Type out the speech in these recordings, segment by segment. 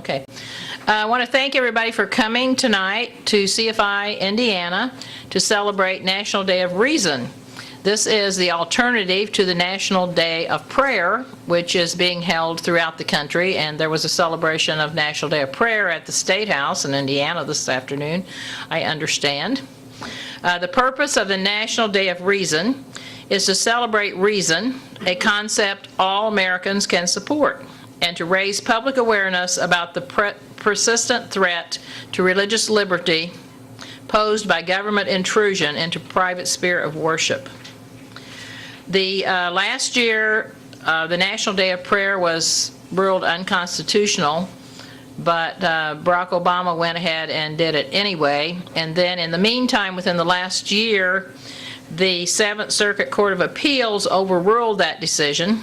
Okay. I want to thank everybody for coming tonight to CFI Indiana to celebrate National Day of Reason. This is the alternative to the National Day of Prayer, which is being held throughout the country, and there was a celebration of National Day of Prayer at the State House in Indiana this afternoon, I understand. The purpose of the National Day of Reason is to celebrate reason, a concept all Americans can support, and to raise public awareness about the persistent threat to religious liberty posed by government intrusion into private sphere of worship. The last year, the National Day of Prayer was ruled unconstitutional, but Barack Obama went ahead and did it anyway. And then in the meantime, within the last year, the Seventh Circuit Court of Appeals overruled that decision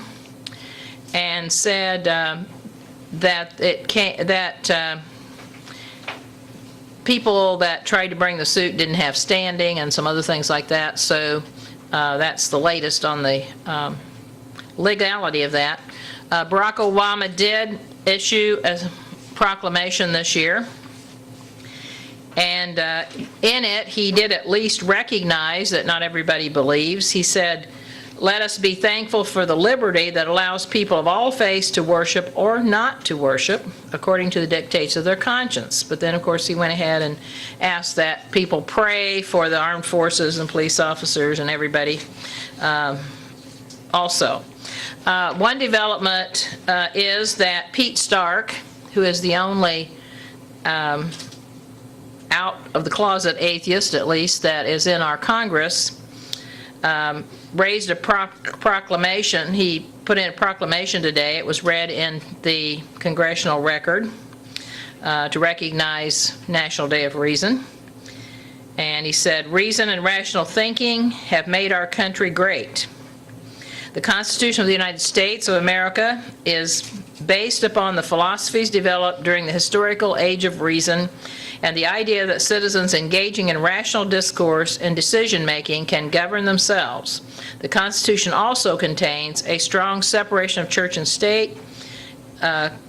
and said that people that tried to bring the suit didn't have standing and some other things like that. So that's the latest on the legality of that. Barack Obama did issue a proclamation this year, and in it he did at least recognize that not everybody believes. He said, "Let us be thankful for the liberty that allows people of all faiths to worship or not to worship according to the dictates of their conscience." But then, of course, he went ahead and asked that people pray for the armed forces and police officers and everybody also. One development is that Pete Stark, who is the only out of the closet atheist, at least, that is in our Congress, raised a proclamation. He put in a proclamation today. It was read in the Congressional Record to recognize National Day of Reason. And he said, "Reason and rational thinking have made our country great. The Constitution of the United States of America is based upon the philosophies developed during the historical age of reason and the idea that citizens engaging in rational discourse and decision-making can govern themselves. The Constitution also contains a strong separation of church and state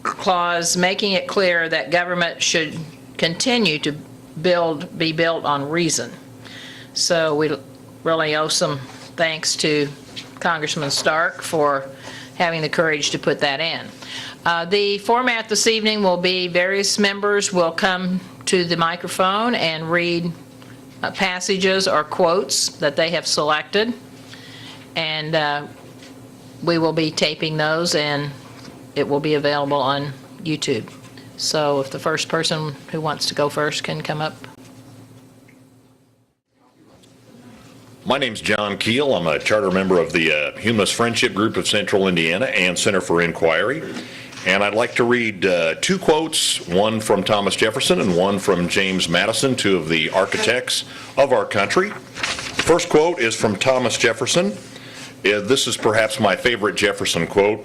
clause, making it clear that government should continue to be built on reason." So we really owe some thanks to Congressman Stark for having the courage to put that in. The format this evening will be various members will come to the microphone and read passages or quotes that they have selected, and we will be taping those, and it will be available on YouTube. So if the first person who wants to go first can come up. My name's John Keel. I'm a charter member of the Humanist Friendship Group of Central Indiana and Center for Inquiry. And I'd like to read two quotes, one from Thomas Jefferson and one from James Madison, two of the architects of our country. The first quote is from Thomas Jefferson. This is perhaps my favorite Jefferson quote.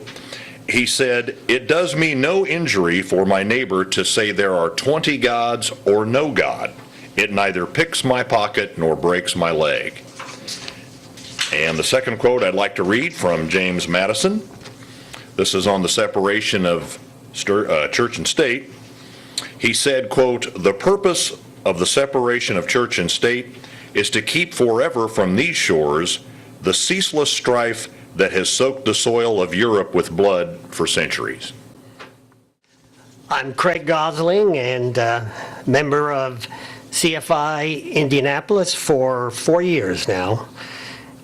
He said, "It does me no injury for my neighbor to say there are 20 gods or no God. It neither picks my pocket nor breaks my leg." And the second quote I'd like to read from James Madison. This is on the separation of church and state. He said, quote, "The purpose of the separation of church and state is to keep forever from these shores the ceaseless strife that has soaked the soil of Europe with blood for centuries." I'm Craig Gosling, and member of CFI Indianapolis for 4 years now.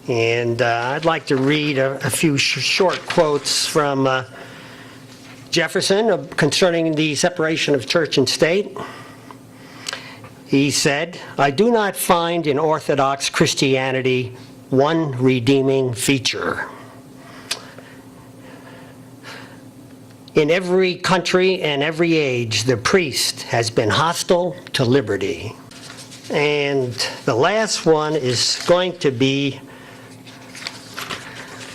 And I'd like to read a few short quotes from Jefferson concerning the separation of church and state. He said, "I do not find in Orthodox Christianity one redeeming feature. In every country and every age, the priest has been hostile to liberty." And the last one is going to be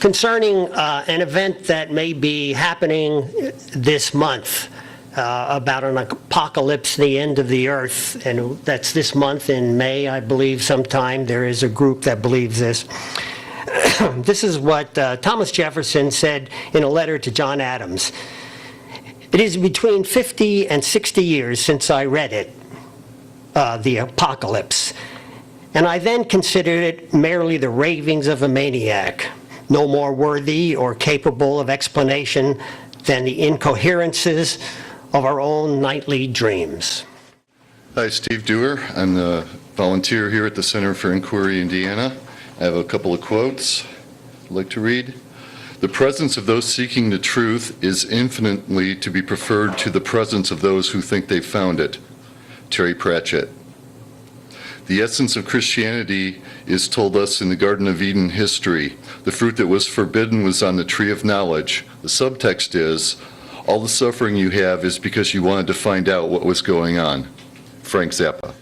concerning an event that may be happening this month, about an apocalypse, the end of the earth, and that's this month in May, I believe, sometime. There is a group that believes this. This is what Thomas Jefferson said in a letter to John Adams. It is between 50 and 60 years since I read it, The Apocalypse, and I then considered it merely the ravings of a maniac, no more worthy or capable of explanation than the incoherences of our own nightly dreams. Hi, Steve Dewar. I'm the volunteer here at the Center for Inquiry, Indiana. I have a couple of quotes I'd like to read. The presence of those seeking the truth is infinitely to be preferred to the presence of those who think they've found it. Terry Pratchett. The essence of Christianity is told us in the Garden of Eden history. The fruit that was forbidden was on the tree of knowledge. The subtext is, all the suffering you have is because you wanted to find out what was going on. Frank Zappa.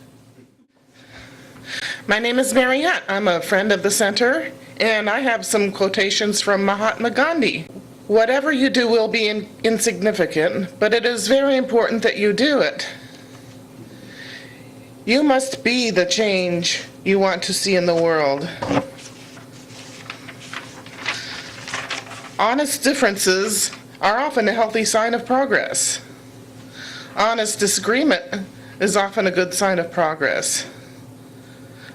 My name is Mariette. I'm a friend of the center, and I have some quotations from Mahatma Gandhi. Whatever you do will be insignificant, but it is very important that you do it. You must be the change you want to see in the world. Honest differences are often a healthy sign of progress. Honest disagreement is often a good sign of progress.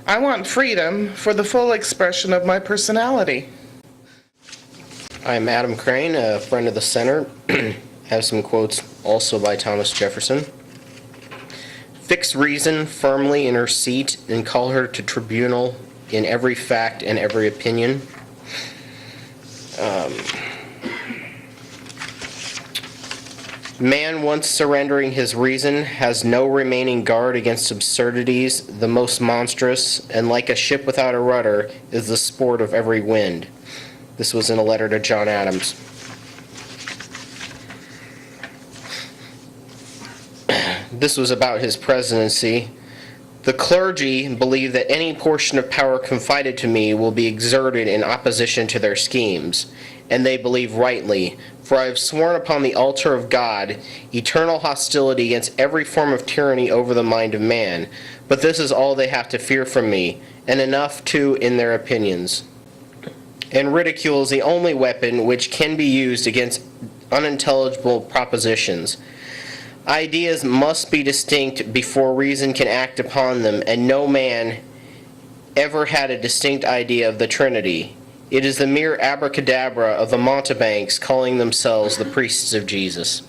I want freedom for the full expression of my personality. I'm Adam Crane, a friend of the center. I have some quotes also by Thomas Jefferson. Fix reason firmly in her seat and call her to tribunal in every fact and every opinion. Man, once surrendering his reason, has no remaining guard against absurdities. The most monstrous, and like a ship without a rudder, is the sport of every wind. This was in a letter to John Adams. This was about his presidency. The clergy believe that any portion of power confided to me will be exerted in opposition to their schemes, and they believe rightly, for I have sworn upon the altar of God eternal hostility against every form of tyranny over the mind of man. But this is all they have to fear from me, and enough too in their opinions. And ridicule is the only weapon which can be used against unintelligible propositions. Ideas must be distinct before reason can act upon them, and no man ever had a distinct idea of the Trinity. It is the mere abracadabra of the mountebanks calling themselves the priests of Jesus.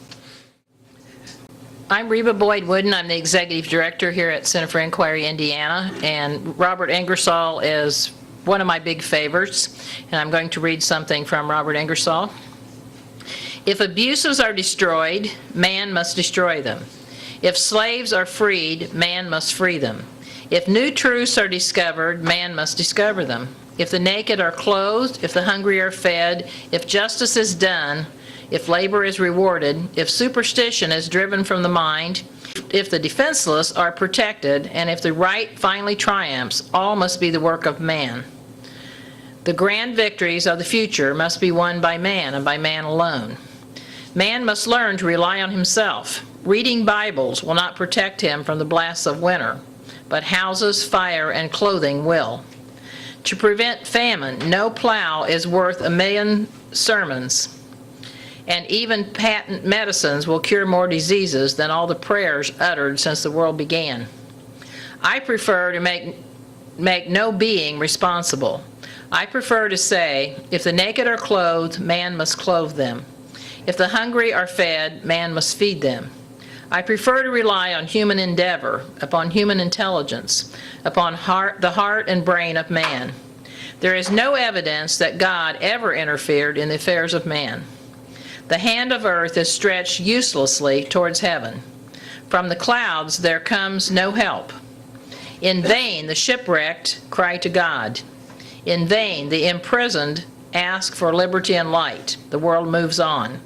I'm Reba Boyd Wooden. I'm the executive director here at Center for Inquiry, Indiana, and Robert Ingersoll is one of my big favorites, and I'm going to read something from Robert Ingersoll. If abuses are destroyed, man must destroy them. If slaves are freed, man must free them. If new truths are discovered, man must discover them. If the naked are clothed, if the hungry are fed, if justice is done, if labor is rewarded, if superstition is driven from the mind, if the defenseless are protected, and if the right finally triumphs, all must be the work of man. The grand victories of the future must be won by man and by man alone. Man must learn to rely on himself. Reading Bibles will not protect him from the blasts of winter, but houses, fire, and clothing will. To prevent famine, no plow is worth 1,000,000 sermons, and even patent medicines will cure more diseases than all the prayers uttered since the world began. I prefer to make no being responsible. I prefer to say, if the naked are clothed, man must clothe them. If the hungry are fed, man must feed them. I prefer to rely on human endeavor, upon human intelligence, upon the heart and brain of man. There is no evidence that God ever interfered in the affairs of man. The hand of earth is stretched uselessly towards heaven. From the clouds there comes no help. In vain the shipwrecked cry to God. In vain the imprisoned ask for liberty and light. The world moves on.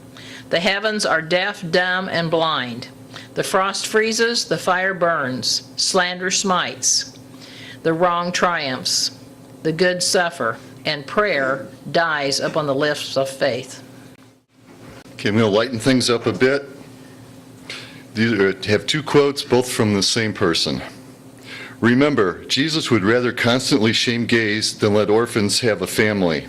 The heavens are deaf, dumb, and blind. The frost freezes, the fire burns, slander smites, the wrong triumphs, the good suffer, and prayer dies upon the lips of faith. Okay, I'm going to lighten things up a bit. These have two quotes, both from the same person. Remember, Jesus would rather constantly shame gays than let orphans have a family.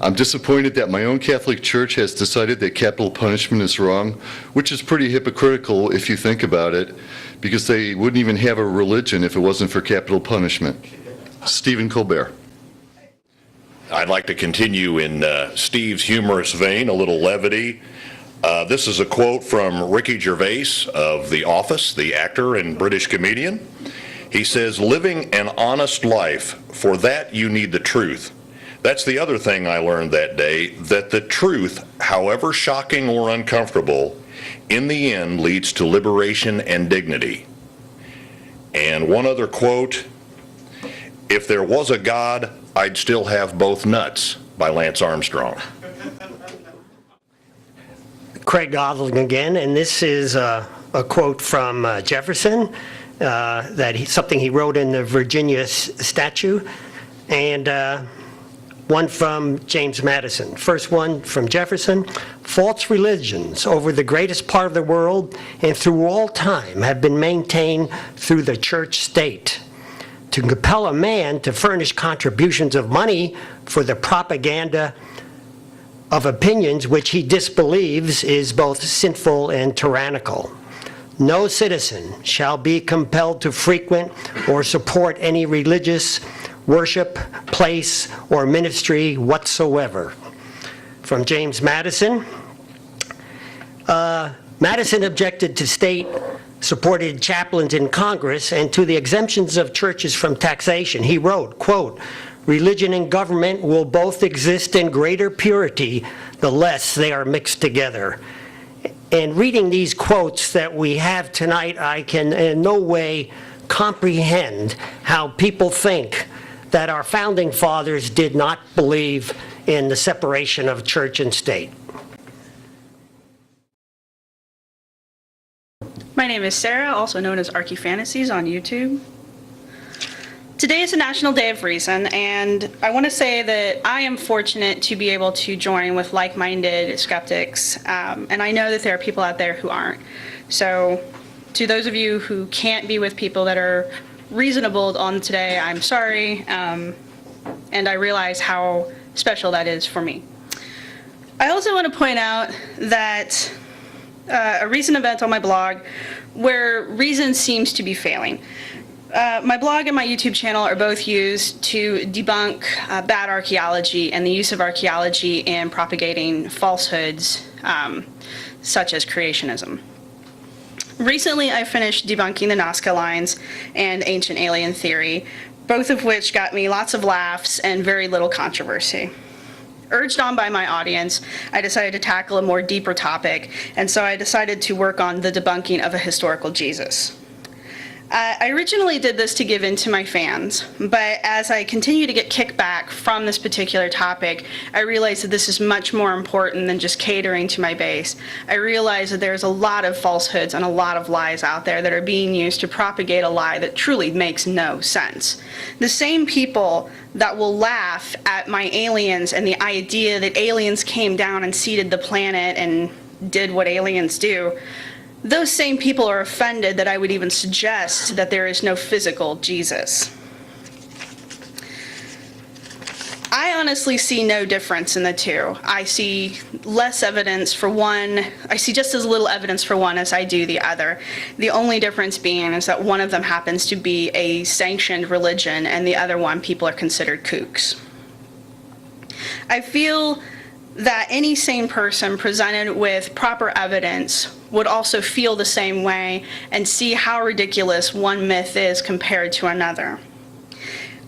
I'm disappointed that my own Catholic Church has decided that capital punishment is wrong, which is pretty hypocritical if you think about it, because they wouldn't even have a religion if it wasn't for capital punishment. Stephen Colbert. I'd like to continue in Steve's humorous vein, a little levity. This is a quote from Ricky Gervais of The Office, the actor and British comedian. He says, "Living an honest life, for that you need the truth." That's the other thing I learned that day, that the truth, however shocking or uncomfortable, in the end leads to liberation and dignity. And one other quote, "If there was a God, I'd still have both nuts," by Lance Armstrong. Craig Gosling again, and this is a quote from Jefferson, something he wrote in the Virginia statute, and one from James Madison. First one from Jefferson: "False religions over the greatest part of the world and through all time have been maintained through the church state. To compel a man to furnish contributions of money for the propaganda of opinions which he disbelieves is both sinful and tyrannical. No citizen shall be compelled to frequent or support any religious worship, place, or ministry whatsoever." From James Madison. Madison objected to state-supported chaplains in Congress and to the exemptions of churches from taxation. He wrote, quote, "Religion and government will both exist in greater purity the less they are mixed together." And reading these quotes that we have tonight, I can in no way comprehend how people think that our founding fathers did not believe in the separation of church and state. My name is Sarah, also known as Archie Fantasies on YouTube. Today is the National Day of Reason, and I want to say that I am fortunate to be able to join with like-minded skeptics, and I know that there are people out there who aren't. So to those of you who can't be with people that are reasonable on today, I'm sorry, and I realize how special that is for me. I also want to point out that a recent event on my blog where reason seems to be failing. My blog and my YouTube channel are both used to debunk bad archaeology and the use of archaeology in propagating falsehoods such as creationism. Recently, I finished debunking the Nazca Lines and ancient alien theory, both of which got me lots of laughs and very little controversy. Urged on by my audience, I decided to tackle a more deeper topic, and so I decided to work on the debunking of a historical Jesus. I originally did this to give in to my fans, but as I continue to get kickback from this particular topic, I realized that this is much more important than just catering to my base. I realized that there's a lot of falsehoods and a lot of lies out there that are being used to propagate a lie that truly makes no sense. The same people that will laugh at my aliens and the idea that aliens came down and seeded the planet and did what aliens do, those same people are offended that I would even suggest that there is no physical Jesus. I honestly see no difference in the two. I see less evidence for one. I see just as little evidence for one as I do the other. The only difference being is that one of them happens to be a sanctioned religion and the other one people are considered kooks. I feel that any sane person presented with proper evidence would also feel the same way and see how ridiculous one myth is compared to another.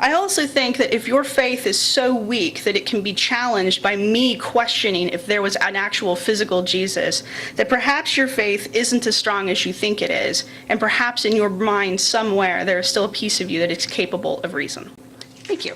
I also think that if your faith is so weak that it can be challenged by me questioning if there was an actual physical Jesus, that perhaps your faith isn't as strong as you think it is, and perhaps in your mind somewhere there is still a piece of you that is capable of reason. Thank you.